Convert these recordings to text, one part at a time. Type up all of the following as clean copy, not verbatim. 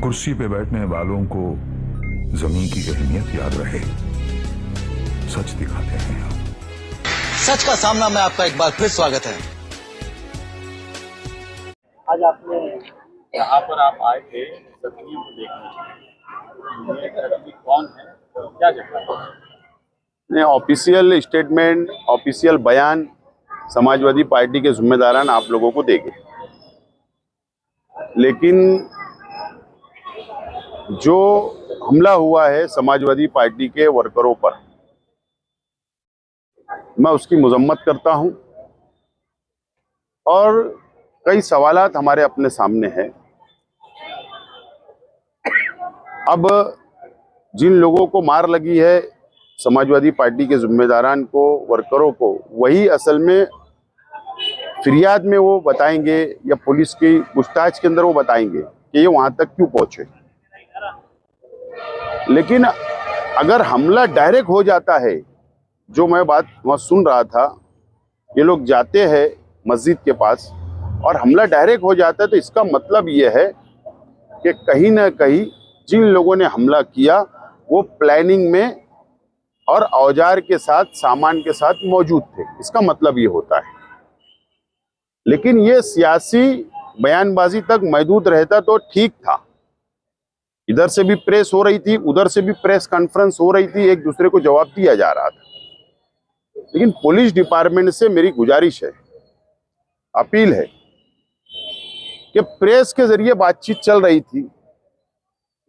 कुर्सी पे बैठने वालों को जमीन की अहमियत याद रहे, सच दिखाते हैं हम। सच का सामना में आपका एक बार फिर स्वागत है। आज आपने यहाँ पर आप आए थे जख्मियों को देखने, ये जख्मी कौन है, क्या घटना है? ऑफिशियल स्टेटमेंट, ऑफिशियल बयान समाजवादी पार्टी के जिम्मेदारान आप लोगों को देंगे, लेकिन जो हमला हुआ है समाजवादी पार्टी के वर्करों पर, मैं उसकी मजम्मत करता हूं और कई सवालात हमारे अपने सामने हैं। अब जिन लोगों को मार लगी है समाजवादी पार्टी के जिम्मेदारान को, वर्करों को, वही असल में फिरियाद में वो बताएंगे या पुलिस की पूछताछ के अंदर वो बताएंगे कि ये वहां तक क्यों पहुंचे। लेकिन अगर हमला डायरेक्ट हो जाता है, जो मैं बात वहां सुन रहा था, ये लोग जाते हैं मस्जिद के पास और हमला डायरेक्ट हो जाता है, तो इसका मतलब ये है कि कहीं ना कहीं जिन लोगों ने हमला किया वो प्लानिंग में और औजार के साथ, सामान के साथ मौजूद थे। इसका मतलब ये होता है। लेकिन ये सियासी बयानबाजी तक महदूद रहता तो ठीक था। इधर से भी प्रेस हो रही थी, उधर से भी प्रेस कॉन्फ्रेंस हो रही थी, एक दूसरे को जवाब दिया जा रहा था। लेकिन पुलिस डिपार्टमेंट से मेरी गुजारिश है, अपील है कि प्रेस के जरिए बातचीत चल रही थी,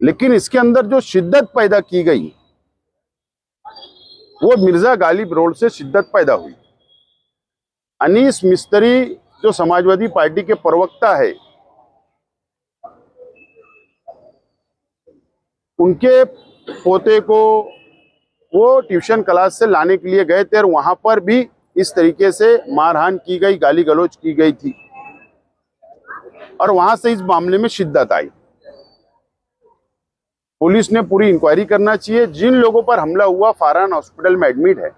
लेकिन इसके अंदर जो शिद्दत पैदा की गई वो मिर्जा गालिब रोड से शिद्दत पैदा हुई। अनीस मिस्त्री जो समाजवादी पार्टी के प्रवक्ता है, उनके पोते को वो ट्यूशन क्लास से लाने के लिए गए थे और वहां पर भी इस तरीके से मारहान की गई, गाली गलौज की गई थी और वहां से इस मामले में शिद्दत आई। पुलिस ने पूरी इंक्वायरी करना चाहिए। जिन लोगों पर हमला हुआ फरहान हॉस्पिटल में एडमिट है,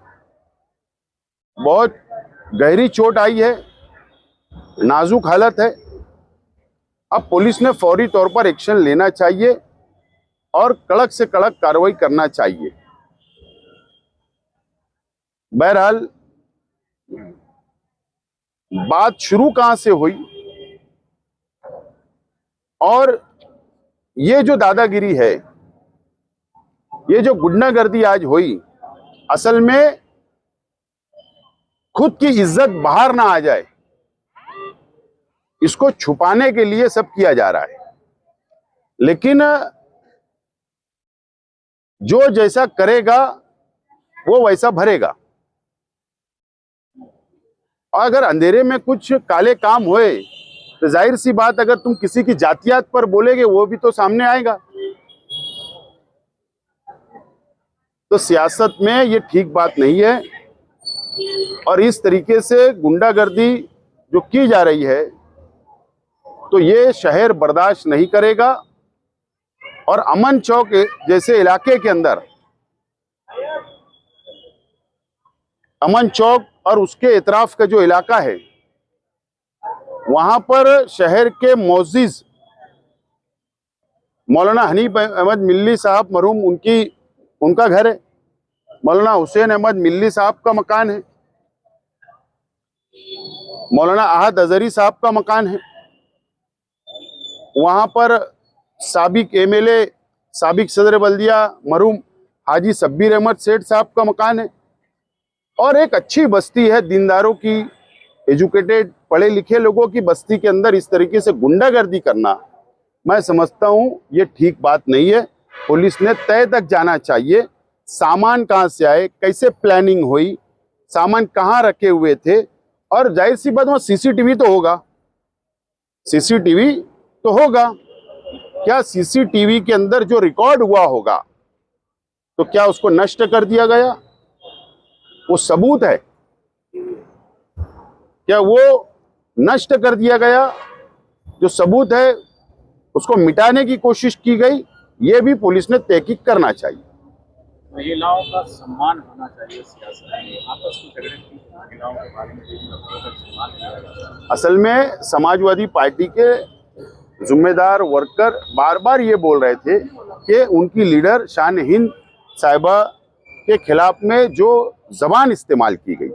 बहुत गहरी चोट आई है, नाजुक हालत है। अब पुलिस ने फौरी तौर पर एक्शन लेना चाहिए और कड़क से कड़क कार्रवाई करना चाहिए। बहरहाल बात शुरू कहां से हुई और ये जो दादागिरी है, ये जो गुंडागर्दी आज हुई, असल में खुद की इज्जत बाहर ना आ जाए, इसको छुपाने के लिए सब किया जा रहा है। लेकिन जो जैसा करेगा वो वैसा भरेगा। और अगर अंधेरे में कुछ काले काम हुए तो जाहिर सी बात, अगर तुम किसी की जातियात पर बोलेगे वो भी तो सामने आएगा। तो सियासत में ये ठीक बात नहीं है और इस तरीके से गुंडागर्दी जो की जा रही है, तो ये शहर बर्दाश्त नहीं करेगा। और अमन चौक जैसे इलाके के अंदर, अमन चौक और उसके इतराफ का जो इलाका है, वहां पर शहर के मोअज़्ज़िज़ मौलाना हनीफ अहमद मिल्ली साहब मरहूम, उनका घर है। मौलाना हुसैन अहमद मिल्ली साहब का मकान है। मौलाना अहद अजहरी साहब का मकान है। वहां पर साबिक एमएलए, साबिक सदर बल्दिया मरहूम हाजी शब्बीर अहमद सेठ साहब का मकान है। और एक अच्छी बस्ती है, दीनदारों की, एजुकेटेड, पढ़े लिखे लोगों की बस्ती के अंदर इस तरीके से गुंडागर्दी करना, मैं समझता हूं ये ठीक बात नहीं है। पुलिस ने तय तक जाना चाहिए, सामान कहां से आए, कैसे प्लानिंग हुई, सामान कहां रखे हुए थे। और जाहिर सी बात, वहां सीसीटीवी तो होगा, सीसीटीवी तो होगा। क्या सीसीटीवी के अंदर जो रिकॉर्ड हुआ होगा, तो क्या उसको नष्ट कर दिया गया? वो सबूत है, क्या वो नष्ट कर दिया गया? जो सबूत है उसको मिटाने की कोशिश की गई, ये भी पुलिस ने तहकीक करना चाहिए। महिलाओं का सम्मान होना चाहिए सियासत में। आपस में झगड़े की महिलाओं के बारे में सम्मान किया जाता है। असल में समाजवादी पार्टी के जिम्मेदार वर्कर बार बार ये बोल रहे थे कि उनकी लीडर शान हिंद साहिबा के खिलाफ में जो जबान इस्तेमाल की गई,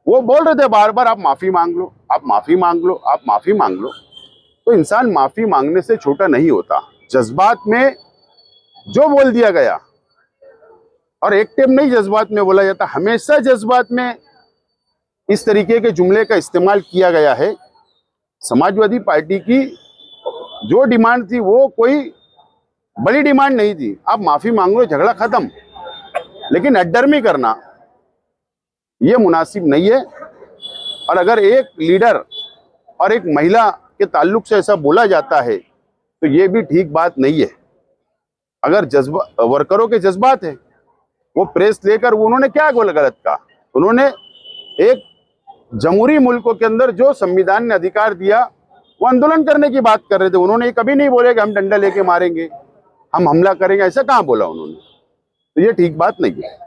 वो बोल रहे थे बार बार आप माफी मांग लो, आप माफी मांग लो, आप माफी मांग लो। तो इंसान माफी मांगने से छोटा नहीं होता। जज्बात में जो बोल दिया गया, और एक टाइम नहीं जज्बात में बोला जाता, हमेशा जज्बात में इस तरीके के जुमले का इस्तेमाल किया गया है। समाजवादी पार्टी की जो डिमांड थी वो कोई बड़ी डिमांड नहीं थी, आप माफी मांग लो, झगड़ा खत्म। लेकिन अड्डरमी करना ये मुनासिब नहीं है। और अगर एक लीडर और एक महिला के ताल्लुक से ऐसा बोला जाता है तो ये भी ठीक बात नहीं है। अगर जज्बा वर्करों के जज्बात है, वो प्रेस लेकर उन्होंने क्या गलत कहा? उन्होंने एक जमहूरी मुल्कों के अंदर जो संविधान ने अधिकार दिया वो आंदोलन करने की बात कर रहे थे। उन्होंने कभी नहीं बोले कि हम डंडा लेके मारेंगे, हम हमला करेंगे, ऐसा कहाँ बोला उन्होंने? तो ये ठीक बात नहीं है।